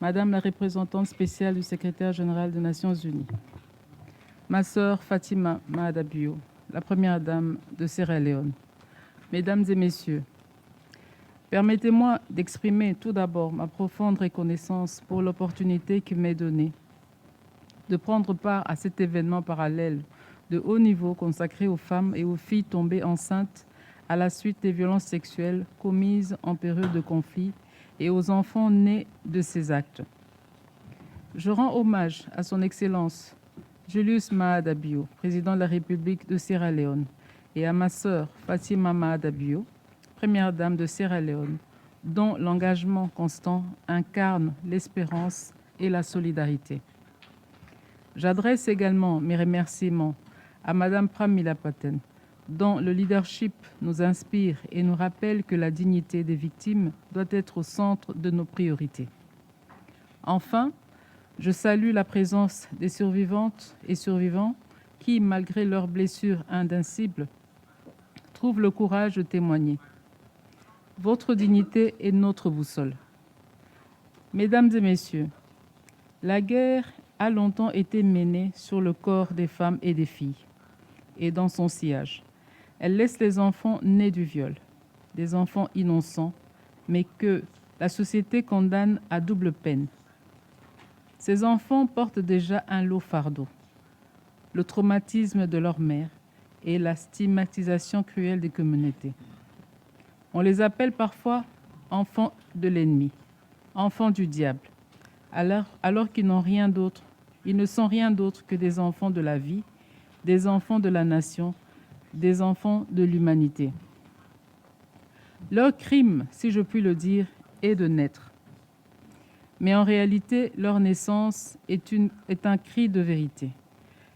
Madame la représentante spéciale du secrétaire général des Nations Unies, ma sœur Fatima Mahada-Bio, la première dame de Sierra Leone, Mesdames et Messieurs, permettez-moi d'exprimer tout d'abord ma profonde reconnaissance pour l'opportunité qui m'est donnée de prendre part à cet événement parallèle de haut niveau consacré aux femmes et aux filles tombées enceintes à la suite des violences sexuelles commises en période de conflit et aux enfants nés de ces actes. Je rends hommage à son Excellence Julius Maada Bio, président de la République de Sierra Leone, et à ma sœur Fatima Maada Bio, première dame de Sierra Leone, dont l'engagement constant incarne l'espérance et la solidarité. J'adresse également mes remerciements à Madame Pramila Patten, dont le leadership nous inspire et nous rappelle que la dignité des victimes doit être au centre de nos priorités. Enfin, je salue la présence des survivantes et survivants qui, malgré leurs blessures indicibles, trouvent le courage de témoigner. Votre dignité est notre boussole. Mesdames et messieurs, la guerre a longtemps été menée sur le corps des femmes et des filles, et dans son sillage. Elle laisse les enfants nés du viol, des enfants innocents, mais que la société condamne à double peine. Ces enfants portent déjà un lourd fardeau, le traumatisme de leur mère et la stigmatisation cruelle des communautés. On les appelle parfois enfants de l'ennemi, enfants du diable, alors qu'ils n'ont rien d'autre. Ils ne sont rien d'autre que des enfants de la vie, des enfants de la nation, des enfants de l'humanité. Leur crime, si je puis le dire, est de naître. Mais en réalité, leur naissance est un cri de vérité.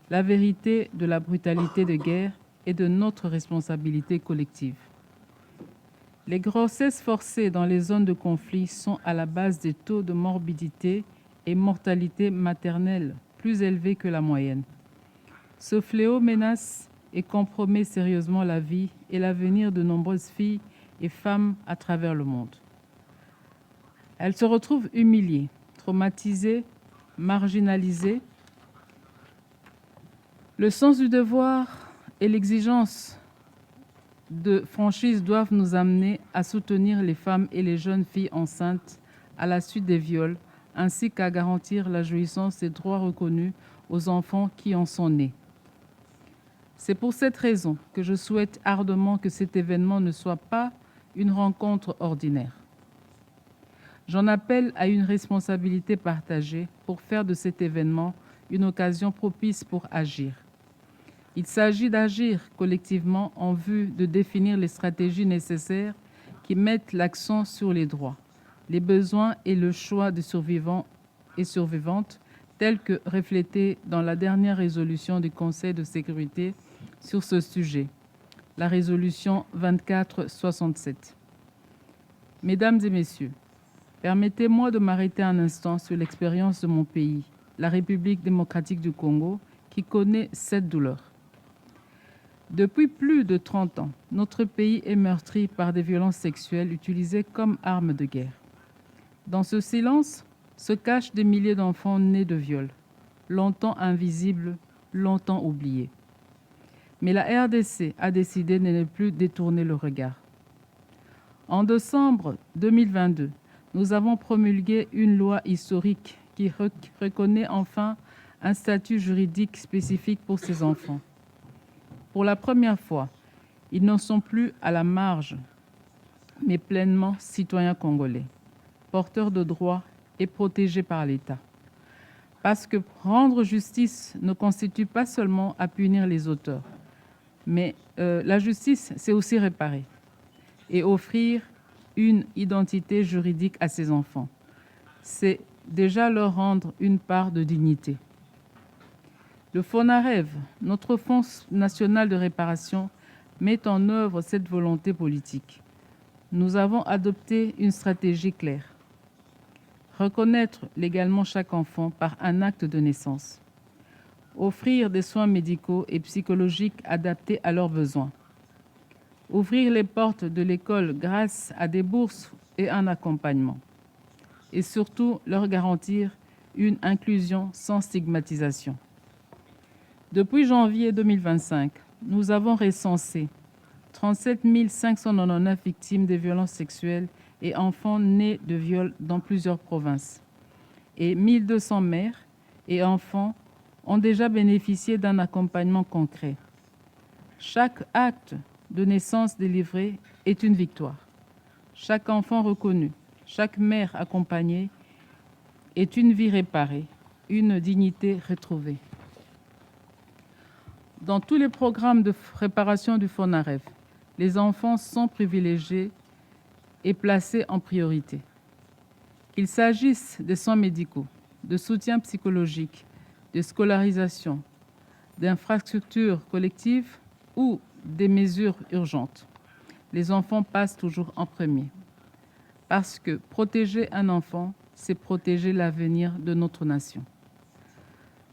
La vérité de la brutalité de guerre et de notre responsabilité collective. Les grossesses forcées dans les zones de conflit sont à la base des taux de morbidité et mortalité maternelle plus élevés que la moyenne. Ce fléau menace et compromet sérieusement la vie et l'avenir de nombreuses filles et femmes à travers le monde. Elles se retrouvent humiliées, traumatisées, marginalisées. Le sens du devoir et l'exigence de franchise doivent nous amener à soutenir les femmes et les jeunes filles enceintes à la suite des viols, ainsi qu'à garantir la jouissance des droits reconnus aux enfants qui en sont nés. C'est pour cette raison que je souhaite ardemment que cet événement ne soit pas une rencontre ordinaire. J'en appelle à une responsabilité partagée pour faire de cet événement une occasion propice pour agir. Il s'agit d'agir collectivement en vue de définir les stratégies nécessaires qui mettent l'accent sur les droits, les besoins et le choix des survivants et survivantes, tels que reflétés dans la dernière résolution du Conseil de sécurité sur ce sujet, la résolution 2467. Mesdames et messieurs, permettez-moi de m'arrêter un instant sur l'expérience de mon pays, la République démocratique du Congo, qui connaît cette douleur. Depuis plus de 30 ans, notre pays est meurtri par des violences sexuelles utilisées comme armes de guerre. Dans ce silence se cachent des milliers d'enfants nés de viols, longtemps invisibles, longtemps oubliés. Mais la RDC a décidé de ne plus détourner le regard. En décembre 2022, nous avons promulgué une loi historique qui reconnaît enfin un statut juridique spécifique pour ces enfants. Pour la première fois, ils n'en sont plus à la marge, mais pleinement citoyens congolais, porteurs de droits et protégés par l'État. Parce que rendre justice ne constitue pas seulement à punir les auteurs, mais la justice, c'est aussi réparer et offrir une identité juridique à ces enfants. C'est déjà leur rendre une part de dignité. Le FONAREV, notre Fonds national de réparation, met en œuvre cette volonté politique. Nous avons adopté une stratégie claire. Reconnaître légalement chaque enfant par un acte de naissance. Offrir des soins médicaux et psychologiques adaptés à leurs besoins. Ouvrir les portes de l'école grâce à des bourses et un accompagnement. et surtout leur garantir une inclusion sans stigmatisation. Depuis janvier 2025, nous avons recensé 37 599 victimes de violences sexuelles et enfants nés de viols dans plusieurs provinces. Et 1200 mères et enfants ont déjà bénéficié d'un accompagnement concret. Chaque acte de naissance délivré est une victoire. Chaque enfant reconnu, chaque mère accompagnée est une vie réparée, une dignité retrouvée. Dans tous les programmes de réparation du FONAREV, les enfants sont privilégiés et placés en priorité. Qu'il s'agisse de soins médicaux, de soutien psychologique, de scolarisation, d'infrastructures collectives ou des mesures urgentes, les enfants passent toujours en premier. Parce que protéger un enfant, c'est protéger l'avenir de notre nation.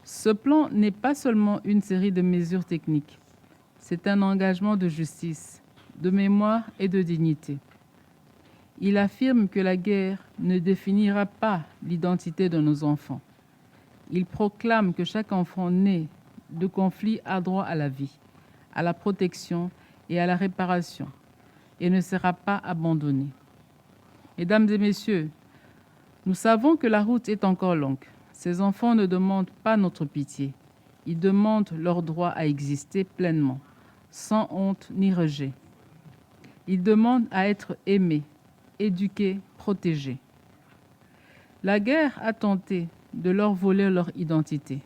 Ce plan n'est pas seulement une série de mesures techniques, c'est un engagement de justice, de mémoire et de dignité. Il affirme que la guerre ne définira pas l'identité de nos enfants. Il proclame que chaque enfant né de conflit a droit à la vie, à la protection et à la réparation, et ne sera pas abandonné. Mesdames et messieurs, nous savons que la route est encore longue. Ces enfants ne demandent pas notre pitié. Ils demandent leur droit à exister pleinement, sans honte ni rejet. Ils demandent à être aimés, éduqués, protégés. La guerre a tenté de leur voler leur identité.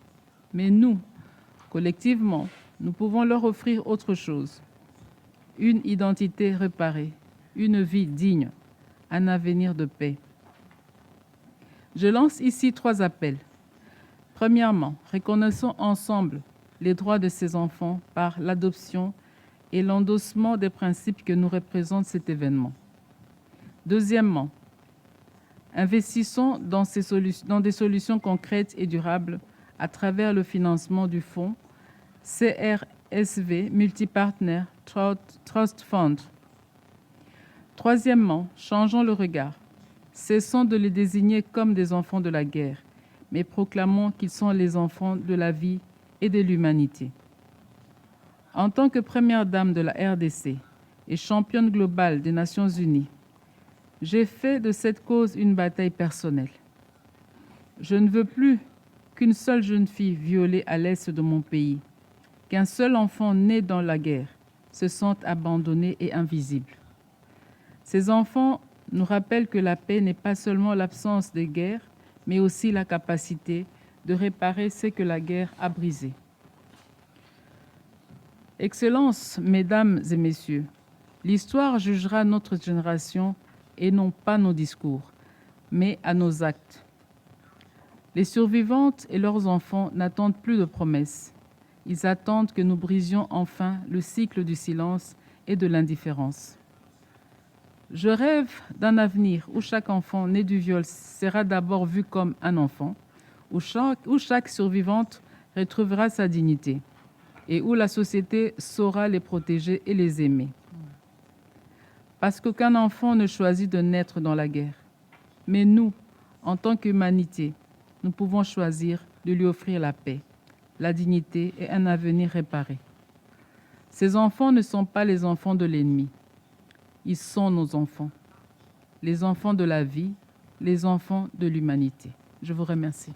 Mais nous, collectivement, nous pouvons leur offrir autre chose. Une identité réparée, une vie digne, un avenir de paix. Je lance ici 3 appels. Premièrement, reconnaissons ensemble les droits de ces enfants par l'adoption et l'endossement des principes que nous représente cet événement. Deuxièmement, investissons dans des solutions concrètes et durables à travers le financement du fonds CRSV Multipartner Trust Fund. Troisièmement, changeons le regard. Cessons de les désigner comme des enfants de la guerre, mais proclamons qu'ils sont les enfants de la vie et de l'humanité. En tant que première dame de la RDC et championne globale des Nations Unies, j'ai fait de cette cause une bataille personnelle. Je ne veux plus qu'une seule jeune fille violée à l'est de mon pays, qu'un seul enfant né dans la guerre se sente abandonné et invisible. Ces enfants nous rappellent que la paix n'est pas seulement l'absence de guerre, mais aussi la capacité de réparer ce que la guerre a brisé. Excellences, mesdames et messieurs, l'histoire jugera notre génération et non pas nos discours, mais à nos actes. Les survivantes et leurs enfants n'attendent plus de promesses. Ils attendent que nous brisions enfin le cycle du silence et de l'indifférence. Je rêve d'un avenir où chaque enfant né du viol sera d'abord vu comme un enfant, où chaque survivante retrouvera sa dignité et où la société saura les protéger et les aimer. Parce qu'aucun enfant ne choisit de naître dans la guerre. Mais nous, en tant qu'humanité, nous pouvons choisir de lui offrir la paix, la dignité et un avenir réparé. Ces enfants ne sont pas les enfants de l'ennemi. Ils sont nos enfants, les enfants de la vie, les enfants de l'humanité. Je vous remercie.